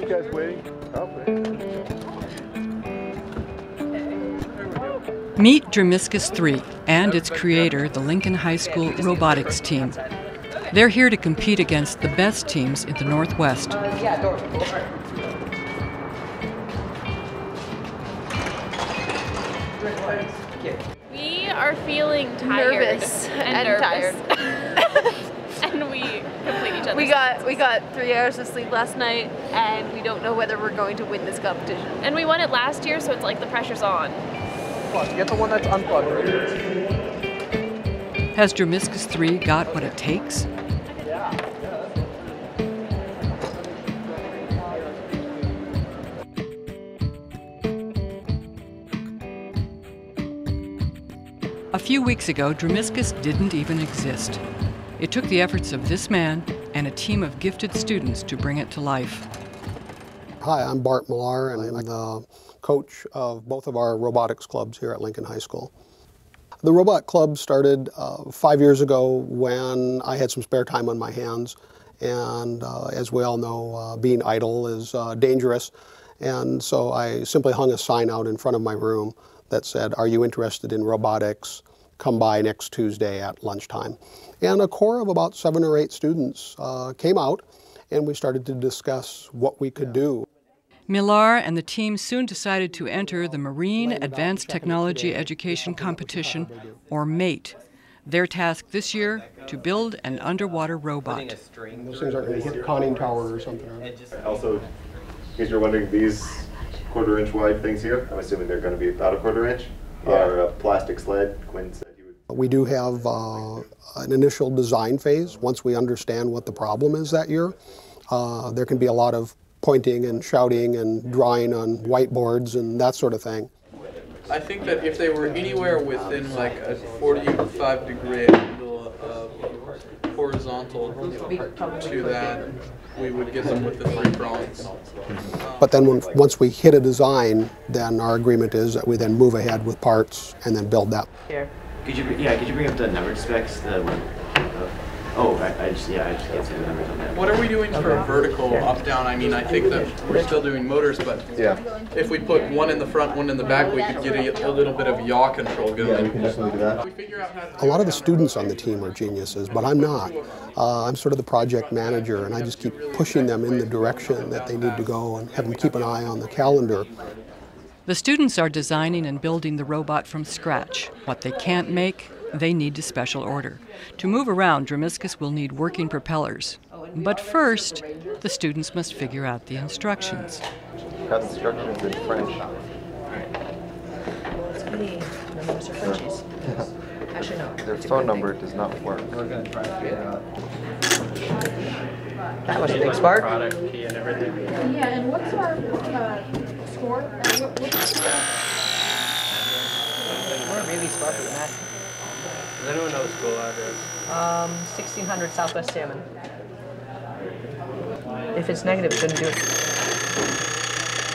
you guys waiting? Oh, Meet Dromiscus 3 and its creator, the Lincoln High School robotics team. They're here to compete against the best teams in the Northwest. We are feeling tired. Nervous and tired. And we complete each other. We got 3 hours of sleep last night, and we don't know whether we're going to win this competition. And we won it last year, so it's like the pressure's on. get the one that's unplugged. Has Dromiscus 3 got what it takes? A few weeks ago, Dromiscus didn't even exist. It took the efforts of this man and a team of gifted students to bring it to life. Hi, I'm Bart Millar, and I'm the coach of both of our robotics clubs here at Lincoln High School. The robot club started 5 years ago when I had some spare time on my hands, and as we all know, being idle is dangerous, and so I simply hung a sign out in front of my room that said, "Are you interested in robotics? Come by next Tuesday at lunchtime." And a core of about 7 or 8 students came out, and we started to discuss what we could do. Millar and the team soon decided to enter the Marine Advanced Technology Education Competition, or MATE. Their task this year, to build an underwater robot. Those things aren't going to hit a conning tower or something. Also, in case you're wondering, these 1/4 inch wide things here, I'm assuming they're going to be about a 1/4 inch, are a plastic sled. Quinn said you would. We do have an initial design phase. Once we understand what the problem is that year, there can be a lot of pointing and shouting and drawing on whiteboards and that sort of thing. I think that if they were anywhere within like a 45-degree angle of horizontal to that, we would get them with the 3 prongs. But then once we hit a design, then our agreement is that we then move ahead with parts and then build that. Here. Could you bring up the numbered specs? I just can't see the numbers on that. What are we doing for vertical up down? I mean, I think that we're still doing motors, but if we put one in the front, one in the back, we could get a little bit of yaw control going. Yeah, you can definitely do that. A lot of the students on the team are geniuses, but I'm not. I'm sort of the project manager, and I just keep pushing them in the direction that they need to go and have them keep an eye on the calendar. The students are designing and building the robot from scratch. What they can't make, they need to special order. To move around, Dromiscus will need working propellers. But first, the students must figure out the instructions. Got instructions in French. Mr. Frenchies. Actually, no. Their phone number does not work. We're going to try to figure it out. That was a big spark. Product key and everything. Yeah, and what's our score? We're really spark with that. Does anyone know the school address? 1600 Southwest Salmon. If it's negative, it shouldn't do it.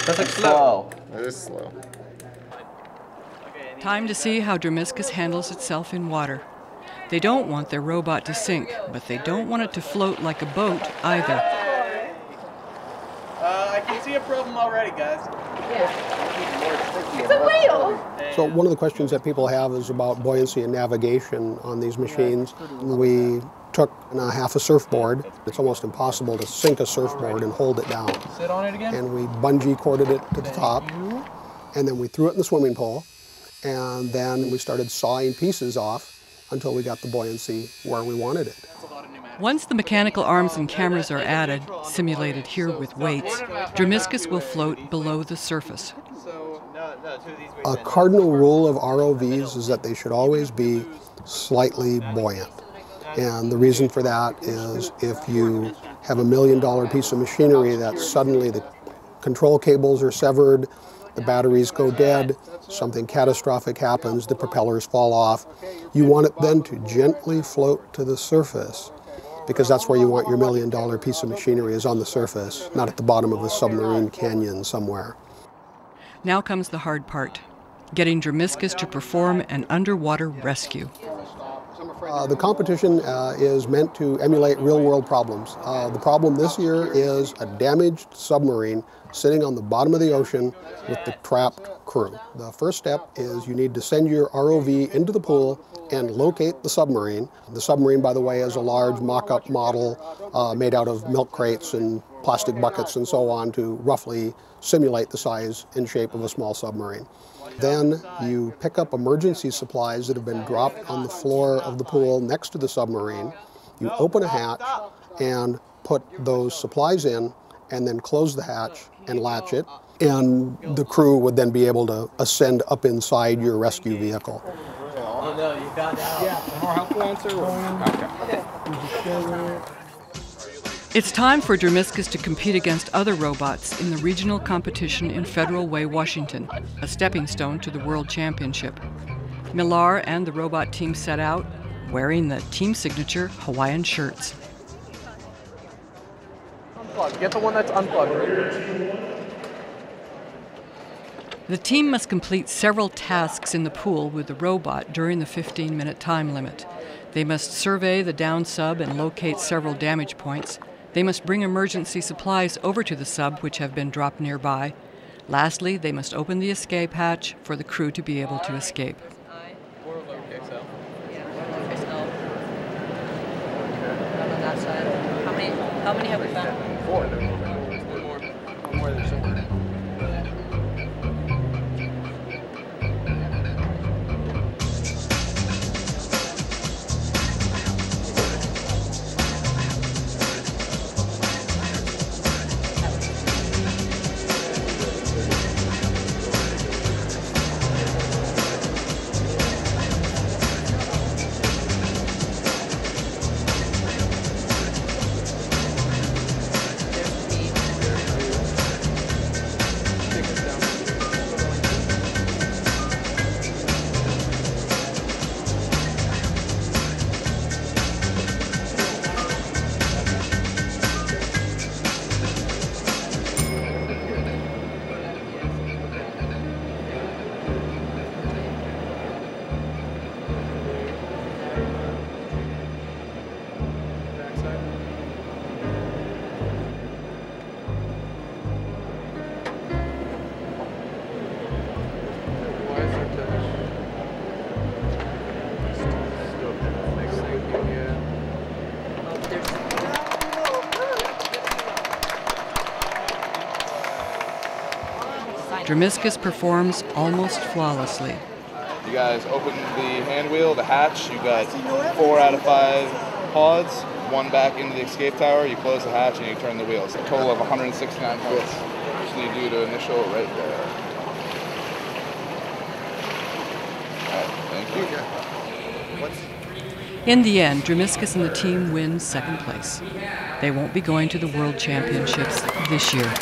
That's like slow. It is slow. Time to see how Dromiscus handles itself in water. They don't want their robot to sink, but they don't want it to float like a boat either. I can see a problem already, guys. It's a whale! So one of the questions that people have is about buoyancy and navigation on these machines. We took half a surfboard. It's almost impossible to sink a surfboard and hold it down. Sit on it again. And we bungee corded it to the top, and then we threw it in the swimming pool, and then we started sawing pieces off until we got the buoyancy where we wanted it. Once the mechanical arms and cameras are added, simulated here with weights, Dromiscus will float below the surface. A cardinal rule of ROVs is that they should always be slightly buoyant. And the reason for that is if you have $1 million piece of machinery that suddenly the control cables are severed, the batteries go dead, something catastrophic happens, the propellers fall off, you want it then to gently float to the surface, because that's where you want your $1 million piece of machinery, is on the surface, not at the bottom of a submarine canyon somewhere. Now comes the hard part, getting Dromiscus to perform an underwater rescue. The competition is meant to emulate real-world problems. The problem this year is a damaged submarine sitting on the bottom of the ocean with the trapped crew. The first step is you need to send your ROV into the pool and locate the submarine. The submarine, by the way, is a large mock-up model made out of milk crates and plastic buckets and so on to roughly simulate the size and shape of a small submarine. Then you pick up emergency supplies that have been dropped on the floor of the pool next to the submarine. You open a hatch and put those supplies in and then close the hatch and latch it. And the crew would then be able to ascend up inside your rescue vehicle. Oh no, you found out. Yeah, the more helpful answer. Okay. It's time for Dermiscus to compete against other robots in the regional competition in Federal Way, Washington, a stepping stone to the World Championship. Millar and the robot team set out wearing the team signature Hawaiian shirts. Unplugged. Get the one that's unplugged. The team must complete several tasks in the pool with the robot during the 15-minute time limit. They must survey the down sub and locate several damage points. They must bring emergency supplies over to the sub, which have been dropped nearby. Lastly, they must open the escape hatch for the crew to be able to escape. How many have we found? 4. One more there somewhere. Dermiscus performs almost flawlessly. You guys open the hand wheel, the hatch. You got 4 out of 5 pods, 1 back into the escape tower. You close the hatch and you turn the wheels. A total of 169 points. So you do the initial right there. All right, thank you. In the end, Dermiscus and the team win 2nd place. They won't be going to the World Championships this year.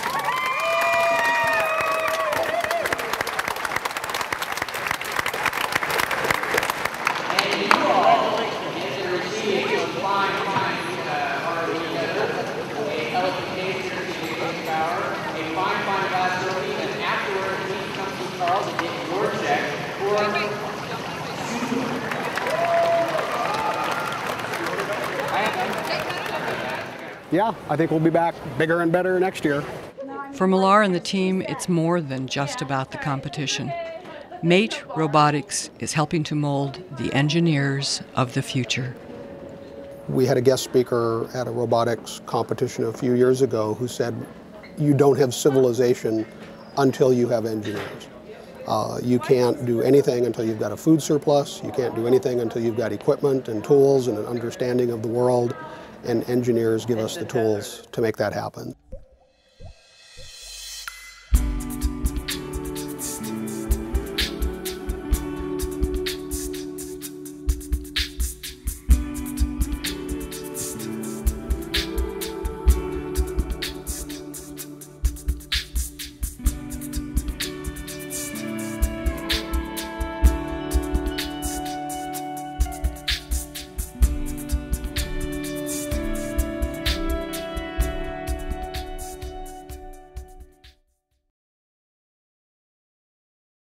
Yeah, I think we'll be back bigger and better next year. For Millar and the team, it's more than just about the competition. Mate Robotics is helping to mold the engineers of the future. We had a guest speaker at a robotics competition a few years ago who said, you don't have civilization until you have engineers. You can't do anything until you've got a food surplus. You can't do anything until you've got equipment and tools and an understanding of the world. And engineers give us the tools to make that happen.